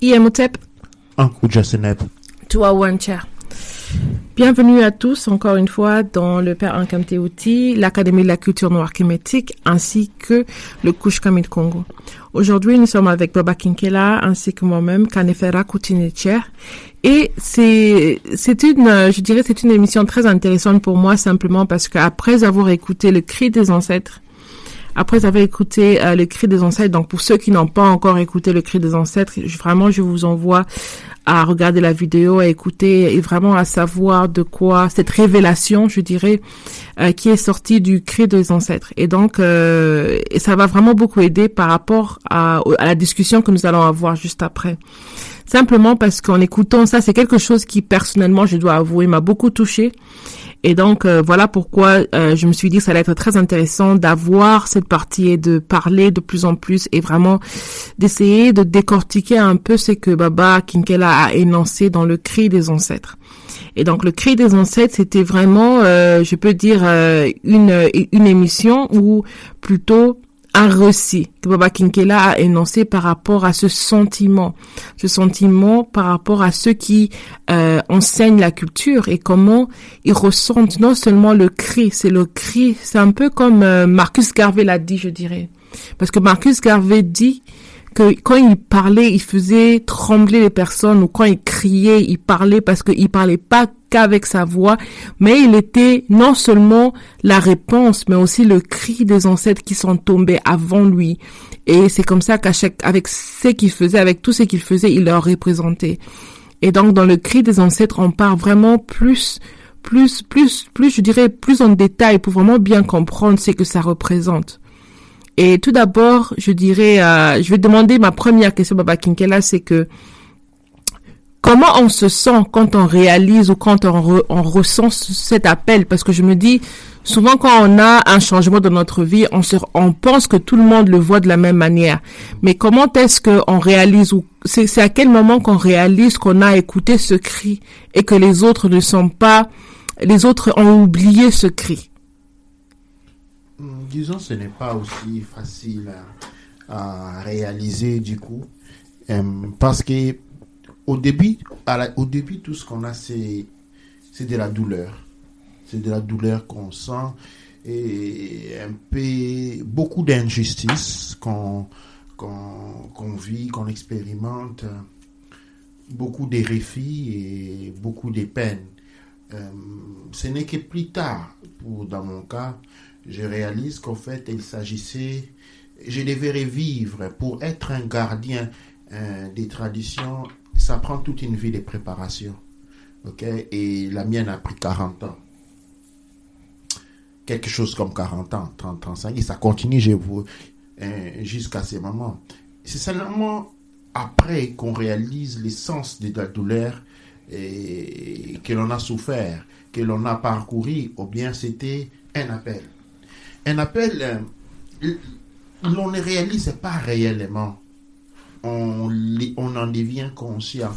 Imhotep. Uncle Jaseneb. Toi, Wancha. Bienvenue à tous, encore une fois, dans le Père Nkamte Oti, l'Académie de la culture noire kémétique, ainsi que le Kush Kamil Congo. Aujourd'hui, nous sommes avec Baba Kinkela, ainsi que moi-même, Kanefera Koutinetcher. Et c'est une émission très intéressante pour moi, simplement parce qu'après avoir écouté le cri des ancêtres, donc pour ceux qui n'ont pas encore écouté le cri des ancêtres, je vous envoie à regarder la vidéo, à écouter et vraiment à savoir de quoi cette révélation, je dirais, qui est sortie du cri des ancêtres. Et donc, et ça va vraiment beaucoup aider par rapport à la discussion que nous allons avoir juste après. Simplement parce qu'en écoutant ça, c'est quelque chose qui personnellement, je dois avouer, m'a beaucoup touchée. Et donc, voilà pourquoi je me suis dit que ça allait être très intéressant d'avoir cette partie et de parler de plus en plus et vraiment d'essayer de décortiquer un peu ce que Baba Kinkela a énoncé dans le cri des ancêtres. Et donc, le cri des ancêtres, c'était vraiment, je peux dire, une émission ou plutôt un récit que Baba Kinkela a énoncé par rapport à ce sentiment par rapport à ceux qui enseignent la culture et comment ils ressentent non seulement le cri, c'est un peu comme Marcus Garvey l'a dit, je dirais. Parce que Marcus Garvey dit que quand il parlait, il faisait trembler les personnes, ou quand il criait, il parlait parce qu'il parlait pas qu'avec sa voix, mais il était non seulement la réponse, mais aussi le cri des ancêtres qui sont tombés avant lui. Et c'est comme ça avec ce qu'il faisait, avec tout ce qu'il faisait, il leur représentait. Et donc, dans le cri des ancêtres, on part vraiment plus, je dirais, plus en détail pour vraiment bien comprendre ce que ça représente. Et tout d'abord, je dirais, je vais demander ma première question, Baba Kinkela, c'est que comment on se sent quand on réalise ou quand on ressent cet appel? Parce que je me dis, souvent quand on a un changement dans notre vie, on pense que tout le monde le voit de la même manière. Mais comment est-ce qu'on réalise, ou c'est à quel moment qu'on réalise qu'on a écouté ce cri et que les autres ont oublié ce cri? Disons, ce n'est pas aussi facile à réaliser du coup, parce que au début, tout ce qu'on a, c'est de la douleur. C'est de la douleur qu'on sent et beaucoup d'injustices qu'on vit, qu'on expérimente, beaucoup de refus et beaucoup de peines. Ce n'est que plus tard, dans mon cas, je réalise qu'en fait, je devais revivre pour être un gardien des traditions. Ça prend toute une vie de préparation. Ok? Et la mienne a pris 40 ans. Quelque chose comme 40 ans, 30, 35. Et ça continue, jusqu'à ces moments. C'est seulement après qu'on réalise l'essence de la douleur et que l'on a souffert, que l'on a parcouru, ou bien c'était un appel. Un appel, l'on ne réalise pas réellement. On en devient conscient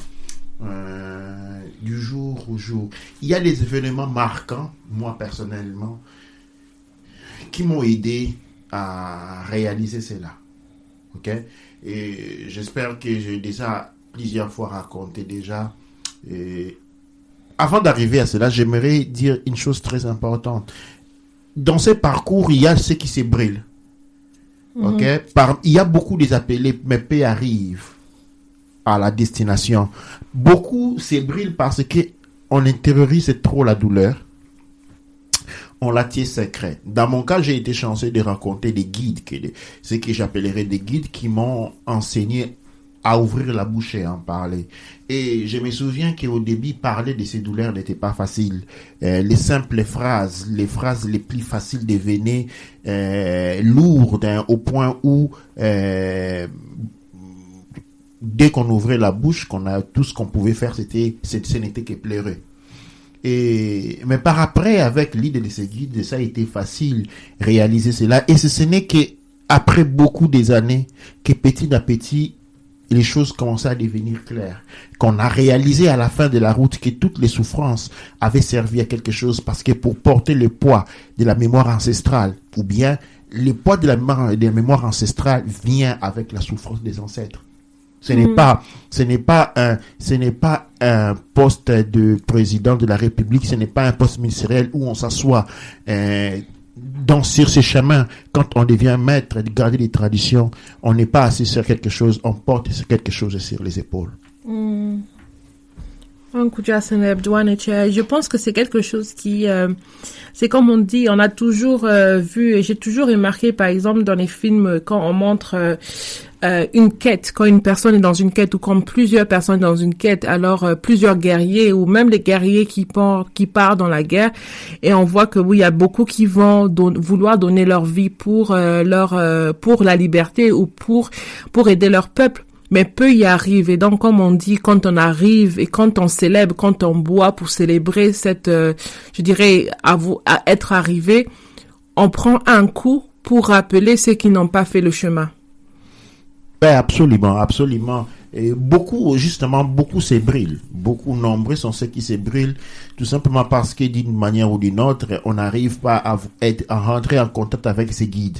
du jour au jour. Il y a des événements marquants, moi personnellement, qui m'ont aidé à réaliser cela. Ok? Et j'espère que j'ai déjà plusieurs fois raconté déjà. Et avant d'arriver à cela, j'aimerais dire une chose très importante. Dans ce parcours, il y a ceux qui se brûlent. Ok? Il y a beaucoup des appelés, mais peu arrivent à la destination. Beaucoup se brûlent parce qu'on intériorise trop la douleur. On la tient secrète. Dans mon cas, j'ai été chanceux de rencontrer des guides, ce que j'appellerais des guides qui m'ont enseigné à ouvrir la bouche et en parler. Et je me souviens qu'au début, parler de ces douleurs n'était pas facile. Les simples phrases, les phrases les plus faciles devenaient lourdes, au point où dès qu'on ouvrait la bouche, tout ce qu'on pouvait faire, ce n'était que pleurer. Mais par après, avec l'idée de ces guides, ça a été facile réaliser cela. Et ce n'est qu'après beaucoup des années que petit à petit, les choses commençaient à devenir claires. Qu'on a réalisé à la fin de la route que toutes les souffrances avaient servi à quelque chose, parce que pour porter le poids de la mémoire ancestrale, ou bien le poids de la mémoire ancestrale vient avec la souffrance des ancêtres. Ce n'est pas un poste de président de la République, ce n'est pas un poste ministériel où on s'assoit sur ces chemins. Quand on devient maître de garder les traditions, on n'est pas assis sur quelque chose, on porte sur quelque chose sur les épaules. Je pense que c'est quelque chose qui, c'est comme on dit, on a toujours vu, et j'ai toujours remarqué, par exemple, dans les films, quand on montre une quête, quand une personne est dans une quête ou quand plusieurs personnes sont dans une quête, alors plusieurs guerriers ou même les guerriers qui partent dans la guerre, et on voit que oui, il y a beaucoup qui vont vouloir donner leur vie pour la liberté ou pour aider leur peuple. Mais peu y arrivent. Et donc, comme on dit, quand on arrive et quand on célèbre, quand on boit pour célébrer cette, je dirais, à être arrivé, on prend un coup pour rappeler ceux qui n'ont pas fait le chemin. Ben, absolument, absolument. Et beaucoup s'ébrilent. Beaucoup, nombreux sont ceux qui s'ébrilent, tout simplement parce que d'une manière ou d'une autre, on n'arrive pas à rentrer en contact avec ces guides.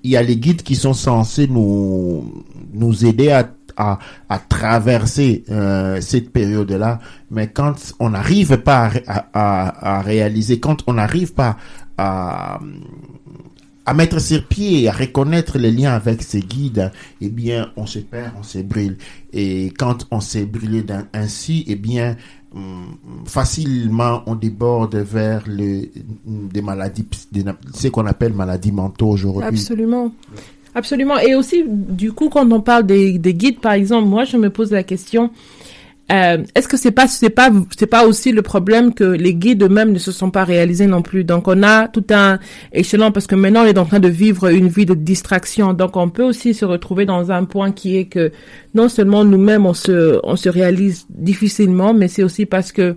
Il y a les guides qui sont censés nous aider à traverser cette période-là, mais quand on n'arrive pas à réaliser, quand on n'arrive pas à mettre sur pied, à reconnaître les liens avec ces guides, eh bien, on se perd, on s'ébrile. Et quand on s'est brûlé ainsi, eh bien, facilement on déborde vers des maladies, ce qu'on appelle maladies mentaux aujourd'hui. Absolument. Absolument. Et aussi, du coup, quand on parle des guides, par exemple, moi, je me pose la question, est-ce que c'est pas aussi le problème que les guides eux-mêmes ne se sont pas réalisés non plus? Donc, on a tout un échelon parce que maintenant, on est en train de vivre une vie de distraction. Donc, on peut aussi se retrouver dans un point qui est que non seulement nous-mêmes, on se réalise difficilement, mais c'est aussi parce que,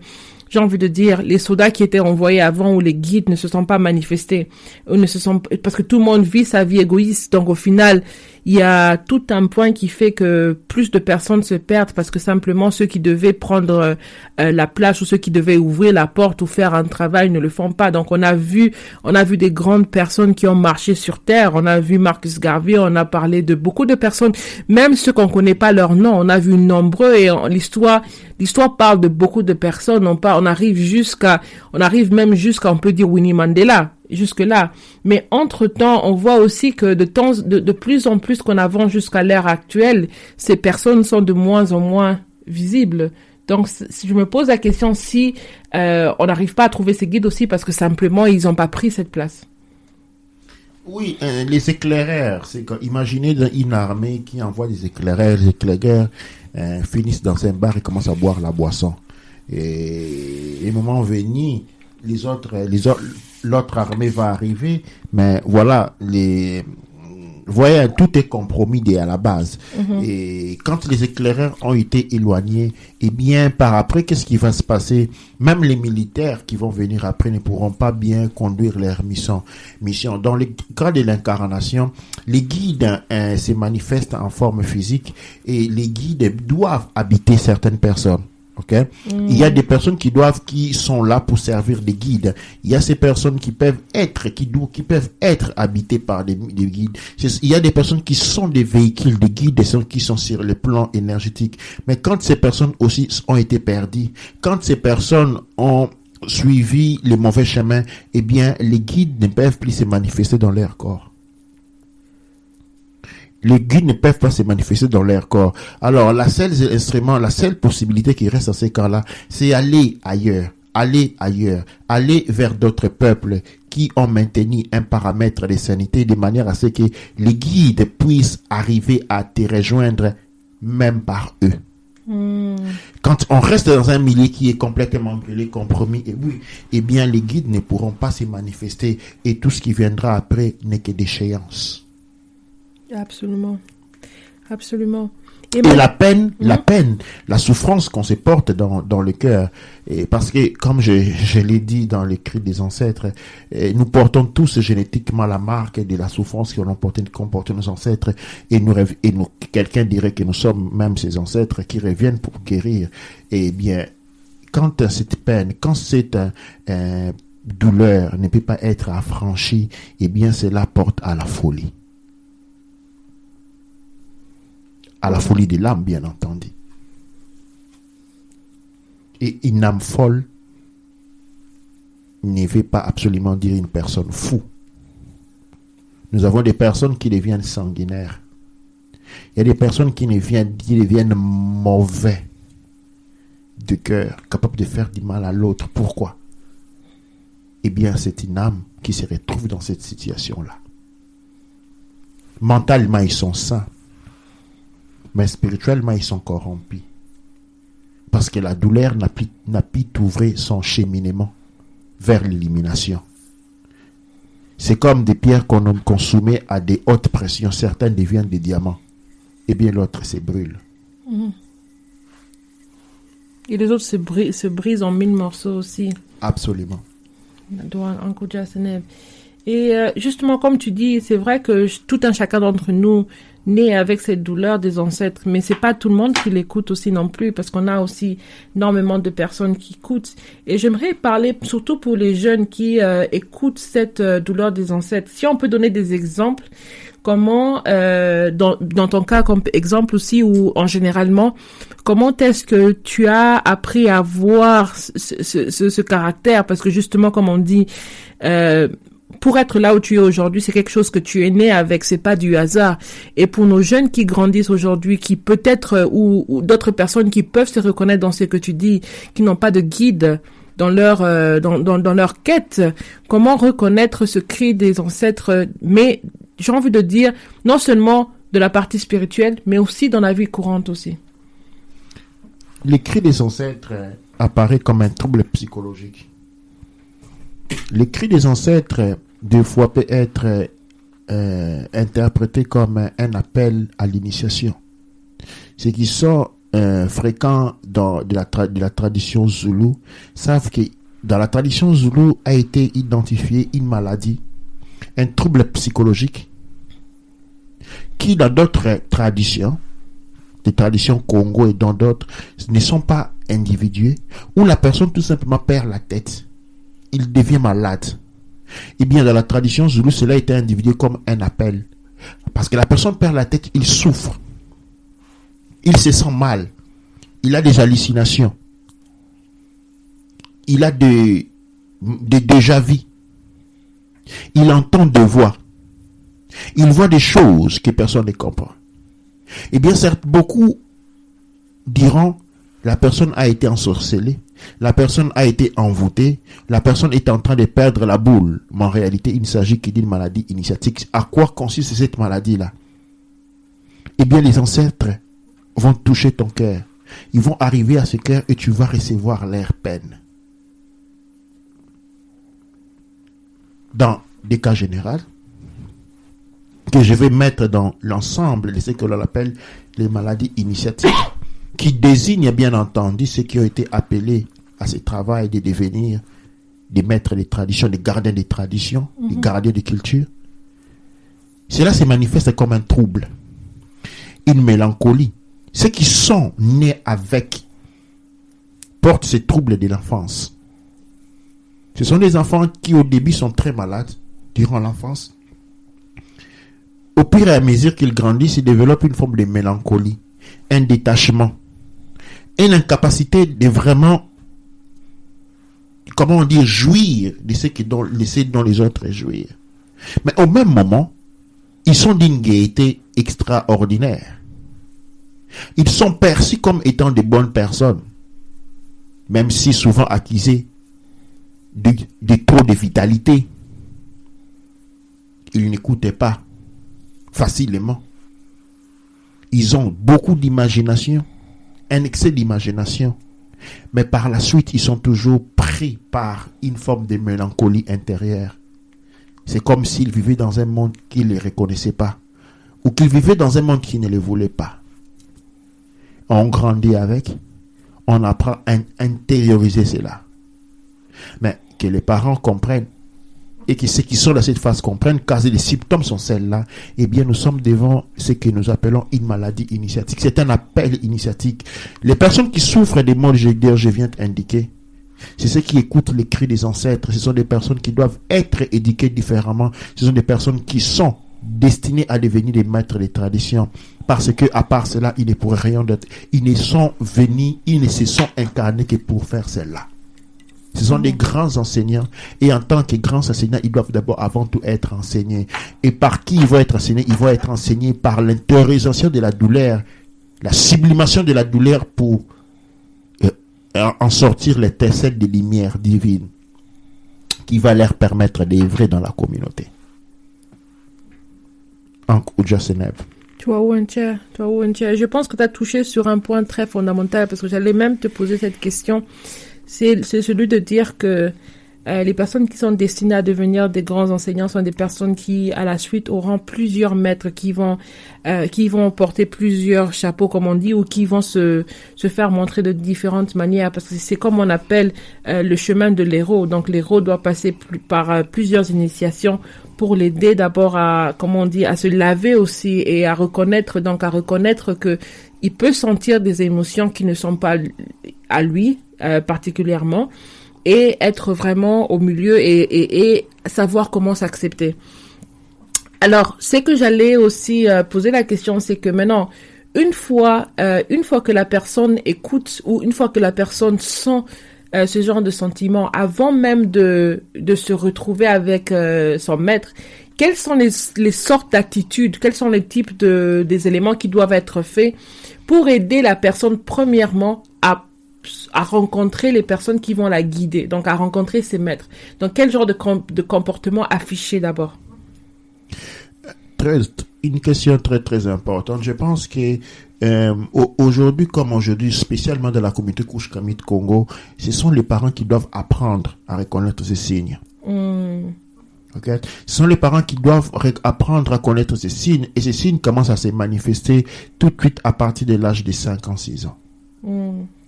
j'ai envie de dire, les soldats qui étaient envoyés avant ou les guides ne se sont pas manifestés, parce que tout le monde vit sa vie égoïste. Donc, au final, il y a tout un point qui fait que plus de personnes se perdent parce que simplement ceux qui devaient prendre la place ou ceux qui devaient ouvrir la porte ou faire un travail ne le font pas. Donc on a vu des grandes personnes qui ont marché sur terre. On a vu Marcus Garvey, on a parlé de beaucoup de personnes, même ceux qu'on connaît pas leur nom. On a vu nombreux et l'histoire parle de beaucoup de personnes. On arrive même jusqu'à on peut dire Winnie Mandela. Jusque-là. Mais entre-temps, on voit aussi que de plus en plus qu'on avance jusqu'à l'ère actuelle, ces personnes sont de moins en moins visibles. Donc, si je me pose la question si on n'arrive pas à trouver ces guides aussi parce que simplement, ils n'ont pas pris cette place. Oui, les éclaireurs, imaginez une armée qui envoie des éclaireurs, les éclaireurs finissent dans un bar et commencent à boire la boisson. Et le moment venu, l'autre armée va arriver, mais voilà, voyez, tout est compromis dès à la base. Mm-hmm. Et quand les éclaireurs ont été éloignés, eh bien, par après, qu'est-ce qui va se passer? Même les militaires qui vont venir après ne pourront pas bien conduire leur mission. Dans le cas de l'incarnation, les guides se manifestent en forme physique et les guides doivent habiter certaines personnes. Okay? Il y a des personnes qui sont là pour servir des guides. Il y a ces personnes qui peuvent être habitées par des guides. Il y a des personnes qui sont des véhicules de guides, des personnes qui sont sur le plan énergétique. Mais quand ces personnes aussi ont été perdues, quand ces personnes ont suivi les mauvais chemins, eh bien, les guides ne peuvent plus se manifester dans leur corps. Les guides ne peuvent pas se manifester dans leur corps. Alors, la seule possibilité qui reste à ces cas-là, c'est aller ailleurs, aller vers d'autres peuples qui ont maintenu un paramètre de sanité de manière à ce que les guides puissent arriver à te rejoindre même par eux. Quand on reste dans un milieu qui est complètement brûlé, compromis, eh bien, les guides ne pourront pas se manifester et tout ce qui viendra après n'est que déchéance. Absolument. Et la peine, la souffrance qu'on se porte dans le cœur, et parce que, comme je l'ai dit dans les cris des ancêtres, nous portons tous génétiquement la marque de la souffrance qu'ont porté nos ancêtres, et quelqu'un dirait que nous sommes même ces ancêtres qui reviennent pour guérir. Eh bien, quand cette peine, quand cette douleur ne peut pas être affranchie, eh bien, cela porte à la folie. à la folie de l'âme, bien entendu. Et une âme folle ne veut pas absolument dire une personne fou. Nous avons des personnes qui deviennent sanguinaires. Il y a des personnes qui deviennent mauvais de cœur, capables de faire du mal à l'autre. Pourquoi? Eh bien, c'est une âme qui se retrouve dans cette situation-là. Mentalement, ils sont sains, mais spirituellement, ils sont corrompus. Parce que la douleur n'a pu ouvrir son cheminement vers l'élimination. C'est comme des pierres qu'on soumet à des hautes pressions. Certaines deviennent des diamants. Et bien l'autre se brûle. Et les autres se brisent en 1000 morceaux aussi. Absolument. Et justement, comme tu dis, c'est vrai que tout un chacun d'entre nous naît avec cette douleur des ancêtres, mais c'est pas tout le monde qui l'écoute aussi non plus, parce qu'on a aussi énormément de personnes qui écoutent. Et j'aimerais parler surtout pour les jeunes qui écoutent cette douleur des ancêtres. Si on peut donner des exemples, comment, dans ton cas comme exemple aussi, ou en généralement, comment est-ce que tu as appris à voir ce caractère? Parce que justement, comme on dit, pour être là où tu es aujourd'hui, c'est quelque chose que tu es né avec, c'est pas du hasard. Et pour nos jeunes qui grandissent aujourd'hui, qui peut-être, ou d'autres personnes qui peuvent se reconnaître dans ce que tu dis, qui n'ont pas de guide dans leur dans leur quête, comment reconnaître ce cri des ancêtres, mais j'ai envie de dire, non seulement de la partie spirituelle, mais aussi dans la vie courante aussi. Le cri des ancêtres apparaît comme un trouble psychologique. Le cri des ancêtres, des fois, peut être interprété comme un appel à l'initiation. Ceux qui sont fréquents de la tradition zoulou savent que dans la tradition zoulou a été identifié une maladie, un trouble psychologique, qui dans d'autres traditions, des traditions Congo et dans d'autres, ne sont pas individués, où la personne tout simplement perd la tête. Il devient malade. Eh bien, dans la tradition zoulou, cela a été individué comme un appel. Parce que la personne perd la tête, il souffre. Il se sent mal. Il a des hallucinations. Il a des déjà-vu. Il entend des voix. Il voit des choses que personne ne comprend. Eh bien, certes, beaucoup diront la personne a été ensorcelée, la personne a été envoûtée, la personne est en train de perdre la boule. Mais en réalité, il ne s'agit que d'une maladie initiatique. À quoi consiste cette maladie-là? Eh bien, les ancêtres vont toucher ton cœur. Ils vont arriver à ce cœur et tu vas recevoir leur peine. Dans des cas généraux, que je vais mettre dans l'ensemble de ce que l'on appelle les maladies initiatiques, qui désignent bien entendu ceux qui ont été appelés à ce travail de devenir des maîtres des traditions, des gardiens des traditions, des gardiens de culture. Cela se manifeste comme un trouble, une mélancolie. Ceux qui sont nés avec portent ces troubles de l'enfance. Ce sont des enfants qui au début sont très malades durant l'enfance. Au fur et à mesure qu'ils grandissent, ils développent une forme de mélancolie, un détachement, une incapacité de vraiment, comment on dit, jouir de ce dont les autres jouir. Mais au même moment, ils sont d'une gaieté extraordinaire. Ils sont perçus comme étant de bonnes personnes, même si souvent accusés de trop de vitalité. Ils n'écoutaient pas facilement. Ils ont beaucoup d'imagination, un excès d'imagination, mais par la suite, ils sont toujours pris par une forme de mélancolie intérieure. C'est comme s'ils vivaient dans un monde qu'ils ne les reconnaissaient pas, ou qu'ils vivaient dans un monde qui ne les voulait pas. On grandit avec, on apprend à intérioriser cela. Mais que les parents comprennent, et que ceux qui sont dans cette phase comprennent, car les symptômes sont celles-là, eh bien nous sommes devant ce que nous appelons une maladie initiatique. C'est un appel initiatique. Les personnes qui souffrent des maux, je viens d'indiquer, c'est ceux qui écoutent les cris des ancêtres. Ce sont des personnes qui doivent être éduquées différemment. Ce sont des personnes qui sont destinés à devenir des maîtres des traditions. Parce que, à part cela, ils ne pourraient rien d'autre. Ils ne se sont incarnés que pour faire cela. Ce sont des grands enseignants. Et en tant que grands enseignants, ils doivent d'abord, avant tout, être enseignés. Et par qui ils vont être enseignés? Ils vont être enseignés par l'intériorisation de la douleur, la sublimation de la douleur pour en sortir l'étincelle de lumière divine qui va leur permettre d'œuvrer dans la communauté. Tu vois où je pense que tu as touché sur un point très fondamental parce que j'allais même te poser cette question. C'est celui de dire que les personnes qui sont destinées à devenir des grands enseignants sont des personnes qui, à la suite, auront plusieurs maîtres qui vont porter plusieurs chapeaux, comme on dit, ou qui vont se faire montrer de différentes manières, parce que c'est comme on appelle le chemin de l'héros. Donc, l'héros doit passer par plusieurs initiations pour l'aider d'abord à, comme on dit, à se laver aussi et à reconnaître que il peut sentir des émotions qui ne sont pas à lui, particulièrement, et être vraiment au milieu et savoir comment s'accepter. Alors, ce que j'allais aussi poser la question, c'est que maintenant, une fois que la personne écoute ou une fois que la personne sent ce genre de sentiment, avant même de se retrouver avec son maître, quelles sont les sortes d'attitudes, quels sont les types des éléments qui doivent être faits pour aider la personne premièrement à rencontrer les personnes qui vont la guider, donc à rencontrer ses maîtres. Donc, quel genre de comportement afficher d'abord? Une question très, très importante. Je pense que aujourd'hui, spécialement dans la communauté Kush-Kamit Congo, ce sont les parents qui doivent apprendre à reconnaître ces signes. Okay? Ce sont les parents qui doivent apprendre à connaître ces signes, et ces signes commencent à se manifester tout de suite à partir de l'âge de 5 ans, 6 ans.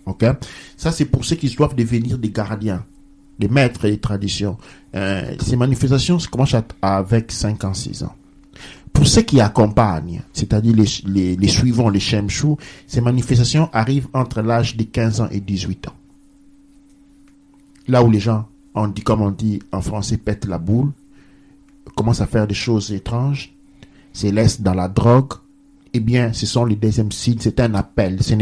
Okay? Ça, c'est pour ceux qui doivent devenir des gardiens, des maîtres des traditions. Ces manifestations commencent avec 5 ans, 6 ans. Pour ceux qui accompagnent, c'est-à-dire les suivants, les Shemshou, ces manifestations arrivent entre l'âge de 15 ans et 18 ans. Là où les gens, comme on dit en français, pètent la boule, commencent à faire des choses étranges, se laissent dans la drogue, eh bien, ce sont les deuxièmes signes, c'est un appel. Ce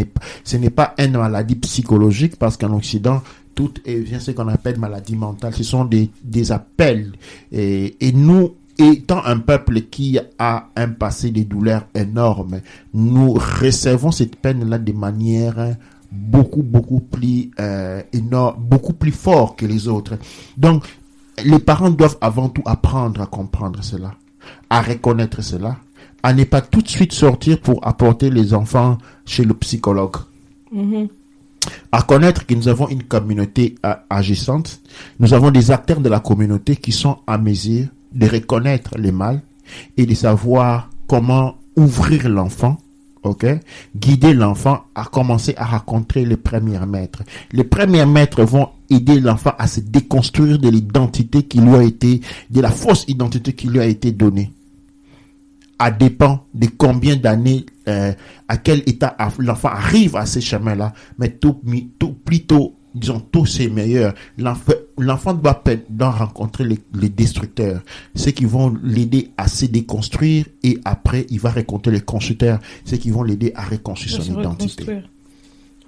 n'est pas une maladie psychologique, parce qu'en Occident, tout est ce qu'on appelle maladie mentale. Ce sont des appels. Et nous, étant un peuple qui a un passé de douleurs énormes, nous recevons cette peine-là de manière beaucoup plus énorme, beaucoup plus fort que les autres. Donc, les parents doivent avant tout apprendre à comprendre cela, à reconnaître cela, à ne pas tout de suite sortir pour apporter les enfants chez le psychologue. À connaître que nous avons une communauté agissante, nous avons des acteurs de la communauté qui sont à mesure de reconnaître les mal et de savoir comment ouvrir l'enfant, guider l'enfant à commencer à rencontrer les premiers maîtres. Les premiers maîtres vont aider l'enfant à se déconstruire de l'identité qui lui a été, de la fausse identité qui lui a été donnée. À dépend de combien d'années, à quel état l'enfant arrive à ces chemins-là, mais plutôt, disons, tous c'est meilleur. L'enfant doit rencontrer les destructeurs, ceux qui vont l'aider à se déconstruire, et après, il va rencontrer les constructeurs, ceux qui vont l'aider à reconstruire son identité.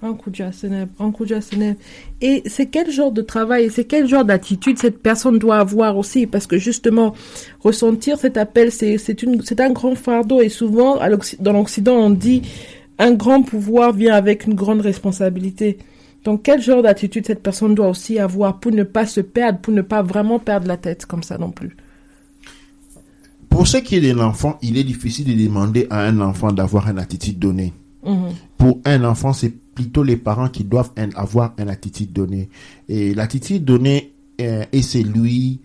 Un coup de Seneb. Et c'est quel genre de travail, c'est quel genre d'attitude cette personne doit avoir aussi, parce que justement, ressentir cet appel, c'est un grand fardeau, et souvent, dans l'Occident, on dit, un grand pouvoir vient avec une grande responsabilité. Donc, quel genre d'attitude cette personne doit aussi avoir pour ne pas se perdre, pour ne pas vraiment perdre la tête comme ça non plus? Pour ce qui est de l'enfant, il est difficile de demander à un enfant d'avoir une attitude donnée. Pour un enfant, c'est plutôt les parents qui doivent avoir une attitude donnée. Et l'attitude donnée est celui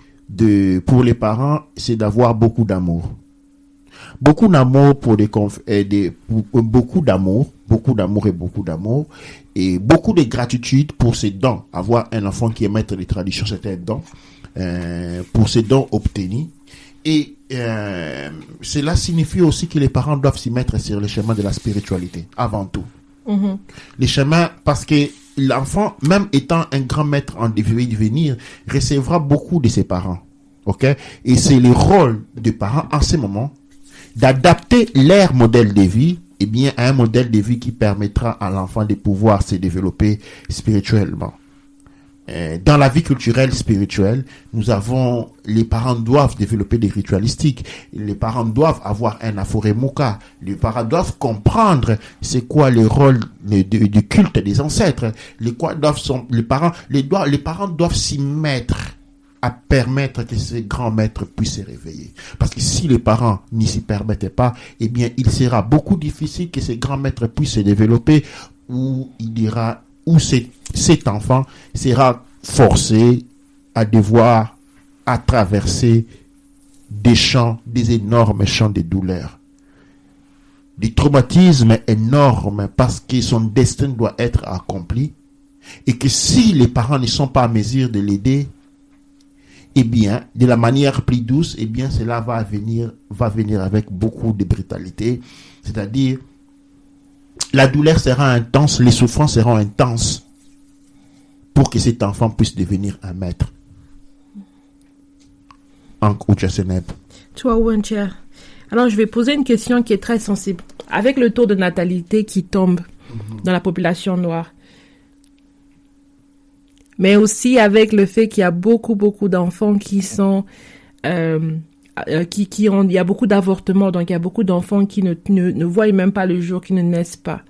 pour les parents, c'est d'avoir beaucoup d'amour. Beaucoup d'amour beaucoup d'amour et beaucoup de gratitude pour ces dons. Avoir un enfant qui est maître des traditions, c'est un don. Pour ces dons obtenus. Et cela signifie aussi que les parents doivent s'y mettre sur le chemin de la spiritualité, avant tout. Les chemins, parce que l'enfant, même étant un grand maître en devenir, recevra beaucoup de ses parents. Et c'est le rôle des parents en ce moment d'adapter leur modèle de vie, eh bien, à un modèle de vie qui permettra à l'enfant de pouvoir se développer spirituellement. Dans la vie culturelle spirituelle, les parents doivent développer des ritualistiques, les parents doivent avoir un aphoremukha, les parents doivent comprendre c'est quoi le rôle du culte des ancêtres, les parents doivent s'y mettre à permettre que ces grands maîtres puissent se réveiller. Parce que si les parents n'y s'y permettaient pas, eh bien, il sera beaucoup difficile que ces grands maîtres puissent se développer, où cet enfant sera forcé à devoir traverser des énormes champs de douleur, des traumatismes énormes, parce que son destin doit être accompli, et que si les parents ne sont pas en mesure de l'aider, eh bien, de la manière plus douce, eh bien, cela va venir avec beaucoup de brutalité, c'est-à-dire la douleur sera intense, les souffrances seront intenses pour que cet enfant puisse devenir un maître. Alors, je vais poser une question qui est très sensible. Avec le taux de natalité qui tombe dans la population noire, mais aussi avec le fait qu'il y a beaucoup d'enfants qui sont... il y a beaucoup d'avortements, donc il y a beaucoup d'enfants qui ne voient même pas le jour, qui ne naissent pas.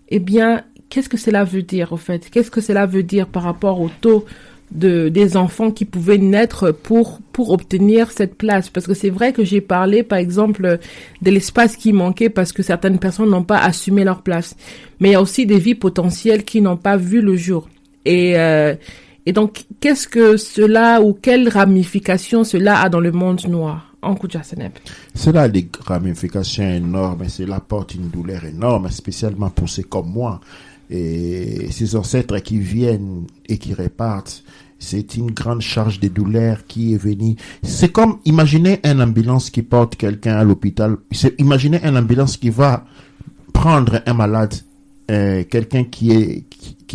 Eh bien, qu'est-ce que cela veut dire, au fait? Qu'est-ce que cela veut dire par rapport au taux des enfants qui pouvaient naître pour obtenir cette place? Parce que c'est vrai que j'ai parlé, par exemple, de l'espace qui manquait parce que certaines personnes n'ont pas assumé leur place. Mais il y a aussi des vies potentielles qui n'ont pas vu le jour. Et donc, qu'est-ce que cela, ou quelles ramifications cela a dans le monde noir? En Kouja-Seneb. Cela a des ramifications énormes, et cela porte une douleur énorme, spécialement pour ceux comme moi. Et ces ancêtres qui viennent et qui repartent, c'est une grande charge de douleur qui est venue. C'est comme, imaginez une ambulance qui porte quelqu'un à l'hôpital. Imaginez une ambulance qui va prendre un malade, quelqu'un qui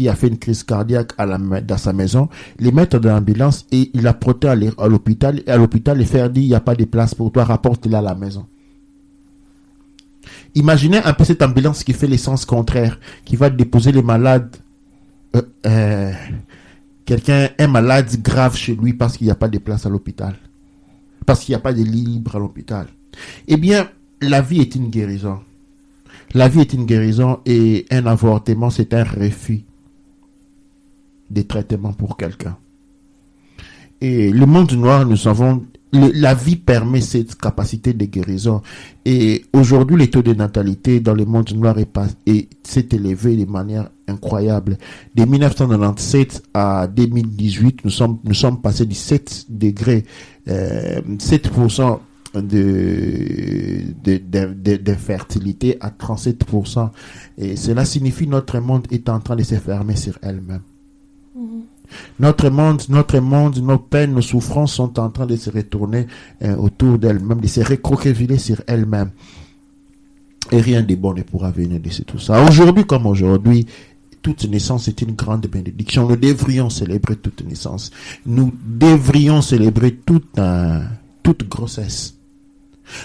a fait une crise cardiaque dans sa maison, les mettre dans l'ambulance et il la porter à l'hôpital, et à l'hôpital les faire dire il n'y a pas de place pour toi, rapporte-la à la maison. Imaginez un peu cette ambulance qui fait le sens contraire, qui va déposer les malades, un malade grave chez lui parce qu'il n'y a pas de place à l'hôpital, parce qu'il n'y a pas de lit libre à l'hôpital. Eh bien, la vie est une guérison. La vie est une guérison, et un avortement, c'est un refus des traitements pour quelqu'un. Et le monde noir, la vie permet cette capacité de guérison. Et aujourd'hui, le taux de natalité dans le monde noir s'est élevé de manière incroyable. De 1997 à 2018, nous sommes passés de 7 degrés, 7% de fertilité à 37%. Et cela signifie que notre monde est en train de se fermer sur elle-même. Notre monde, nos peines, nos souffrances sont en train de se retourner autour d'elle-même, de se recroqueviller sur elle-même. Et rien de bon ne pourra venir de tout ça. Aujourd'hui comme aujourd'hui, toute naissance est une grande bénédiction. Nous devrions célébrer toute naissance. Nous devrions célébrer toute grossesse.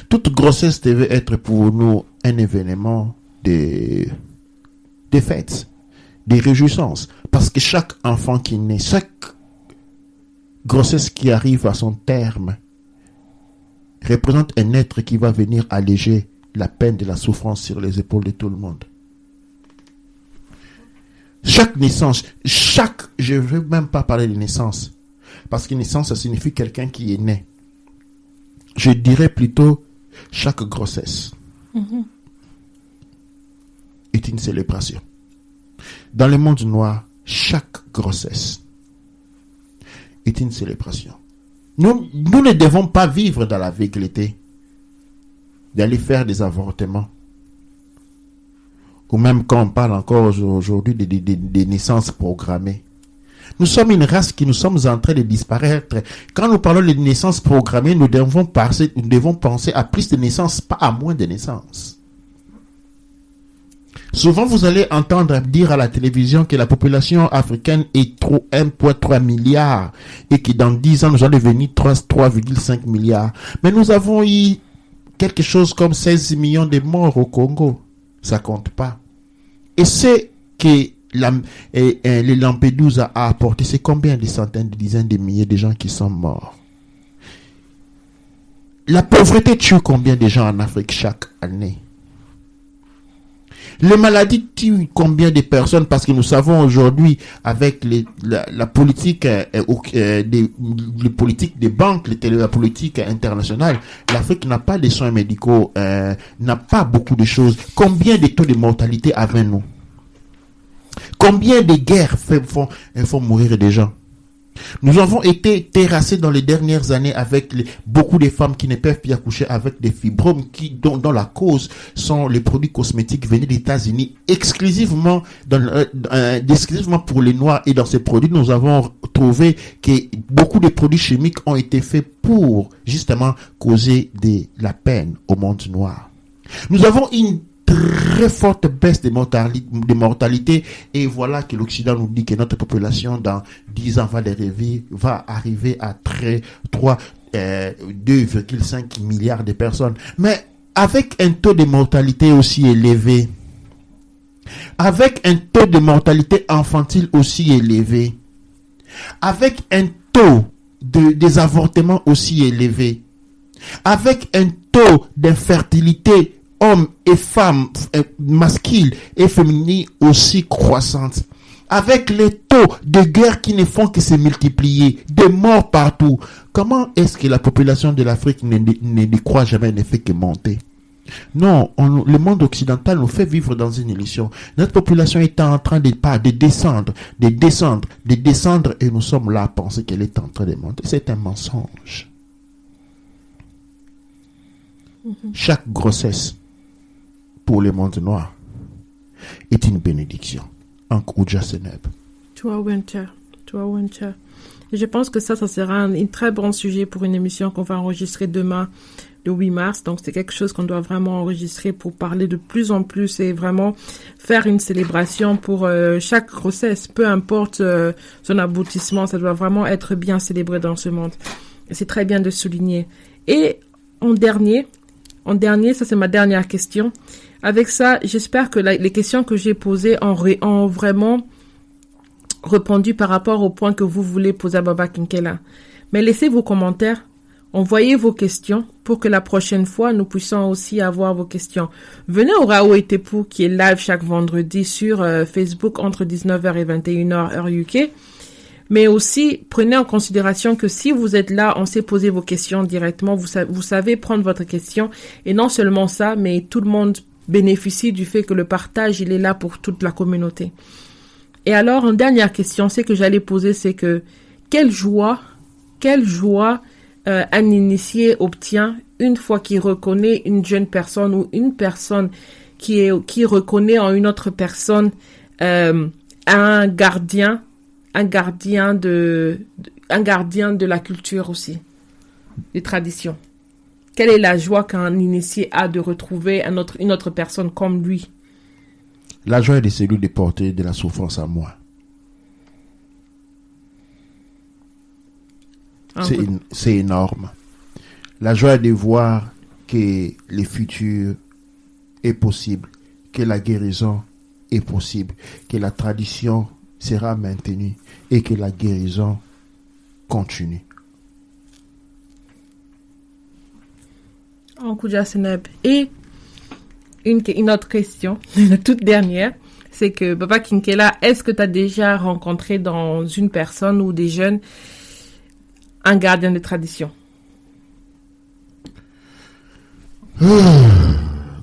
Toute grossesse devait être pour nous un événement de fête, de réjouissance. Parce que chaque enfant qui naît, chaque grossesse qui arrive à son terme, représente un être qui va venir alléger la peine de la souffrance sur les épaules de tout le monde. Chaque naissance, je ne veux même pas parler de naissance, parce que naissance, ça signifie quelqu'un qui est né. Je dirais plutôt, chaque grossesse est une célébration. Dans le monde noir, chaque grossesse est une célébration. Nous ne devons pas vivre dans la véhiclité, d'aller faire des avortements. Ou même quand on parle encore aujourd'hui des naissances programmées. Nous sommes une race qui nous sommes en train de disparaître. Quand nous parlons de naissances programmées, nous devons penser à plus de naissances, pas à moins de naissances. Souvent, vous allez entendre dire à la télévision que la population africaine est 1,3 milliard et que dans 10 ans, nous allons devenir 3,5 milliards. Mais nous avons eu quelque chose comme 16 millions de morts au Congo. Ça compte pas. Et ce que les Lampedusa a apporté, c'est combien de centaines, de dizaines de milliers de gens qui sont morts. La pauvreté tue combien de gens en Afrique chaque année? Les maladies tuent combien de personnes? Parce que nous savons aujourd'hui, avec la politique, les politiques des banques, la politique internationale, l'Afrique n'a pas de soins médicaux, n'a pas beaucoup de choses. Combien de taux de mortalité avons-nous? Combien de guerres font mourir des gens? Nous avons été terrassés dans les dernières années avec beaucoup de femmes qui ne peuvent plus accoucher avec des fibromes dont la cause sont les produits cosmétiques venus des États-Unis exclusivement pour les Noirs. Et dans ces produits, nous avons trouvé que beaucoup de produits chimiques ont été faits pour justement causer la peine au monde noir. Nous avons une très forte baisse de mortalité et voilà que l'Occident nous dit que notre population dans 10 ans va arriver à 2,5 milliards de personnes. Mais avec un taux de mortalité aussi élevé, avec un taux de mortalité infantile aussi élevé, avec un taux des avortements aussi élevé, avec un taux d'infertilité hommes et femmes masculines et féminines aussi croissantes, avec les taux de guerre qui ne font que se multiplier, des morts partout, comment est-ce que la population de l'Afrique ne décroît jamais, ne fait que monter? Non, le monde occidental nous fait vivre dans une illusion. Notre population est en train de descendre et nous sommes là à penser qu'elle est en train de monter. C'est un mensonge. Chaque grossesse pour le monde noir est une bénédiction. En Kouja Seneb. Toi, Winter. Et je pense que ça sera un très bon sujet pour une émission qu'on va enregistrer demain, le 8 mars. Donc, c'est quelque chose qu'on doit vraiment enregistrer pour parler de plus en plus et vraiment faire une célébration pour chaque grossesse. Peu importe son aboutissement, ça doit vraiment être bien célébré dans ce monde. Et c'est très bien de souligner. Et en dernier, ça c'est ma dernière question. Avec ça, j'espère que les questions que j'ai posées ont vraiment répondu par rapport au point que vous voulez poser à Baba Kinkela. Mais laissez vos commentaires, envoyez vos questions pour que la prochaine fois, nous puissions aussi avoir vos questions. Venez au Rao et Tepou qui est live chaque vendredi sur Facebook entre 19h et 21h heure UK. Mais aussi, prenez en considération que si vous êtes là, on sait poser vos questions directement. Vous savez prendre votre question. Et non seulement ça, mais tout le monde bénéficie du fait que le partage, il est là pour toute la communauté. Et alors, une dernière question, c'est que j'allais poser, c'est que quelle joie un initié obtient une fois qu'il reconnaît une jeune personne ou une personne qui reconnaît en une autre personne un gardien de la culture aussi, des traditions. Quelle est la joie qu'un initié a de retrouver une autre personne comme lui? La joie est de celui de porter de la souffrance à moi. C'est énorme. La joie est de voir que le futur est possible, que la guérison est possible, que la tradition sera maintenue et que la guérison continue. En Kouja Seneb. Et une autre question, la toute dernière, c'est que Baba Kinkela, est-ce que tu as déjà rencontré dans une personne ou des jeunes un gardien de tradition?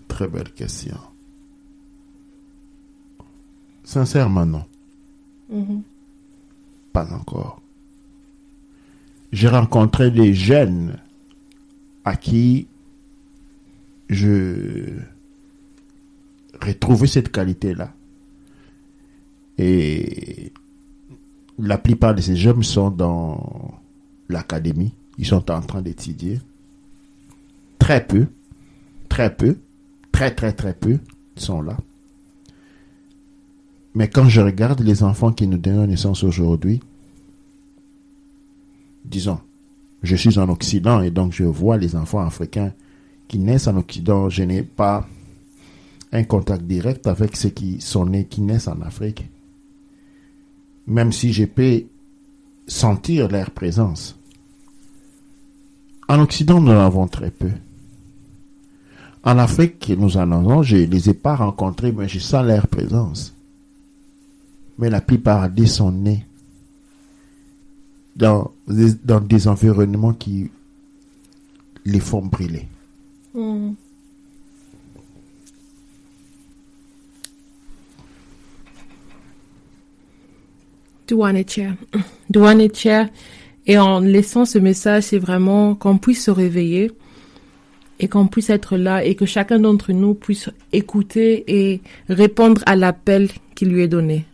Très belle question. Sincèrement, non. Pas encore. J'ai rencontré des jeunes à qui je retrouvais cette qualité-là. Et la plupart de ces jeunes sont dans l'académie. Ils sont en train d'étudier. Très peu, très peu sont là. Mais quand je regarde les enfants qui nous donnent naissance aujourd'hui, disons, je suis en Occident et donc je vois les enfants africains qui naissent en Occident. Je n'ai pas un contact direct avec ceux qui sont nés, qui naissent en Afrique. Même si je peux sentir leur présence. En Occident, nous en avons très peu. En Afrique, nous en avons, je ne les ai pas rencontrés, mais je sens leur présence. Mais la plupart d'eux sont nés dans des environnements qui les font brûler. Douane-Cher. Et en laissant ce message, c'est vraiment qu'on puisse se réveiller et qu'on puisse être là et que chacun d'entre nous puisse écouter et répondre à l'appel qui lui est donné.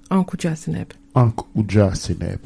Ankuja Seneb. Ankuja Seneb.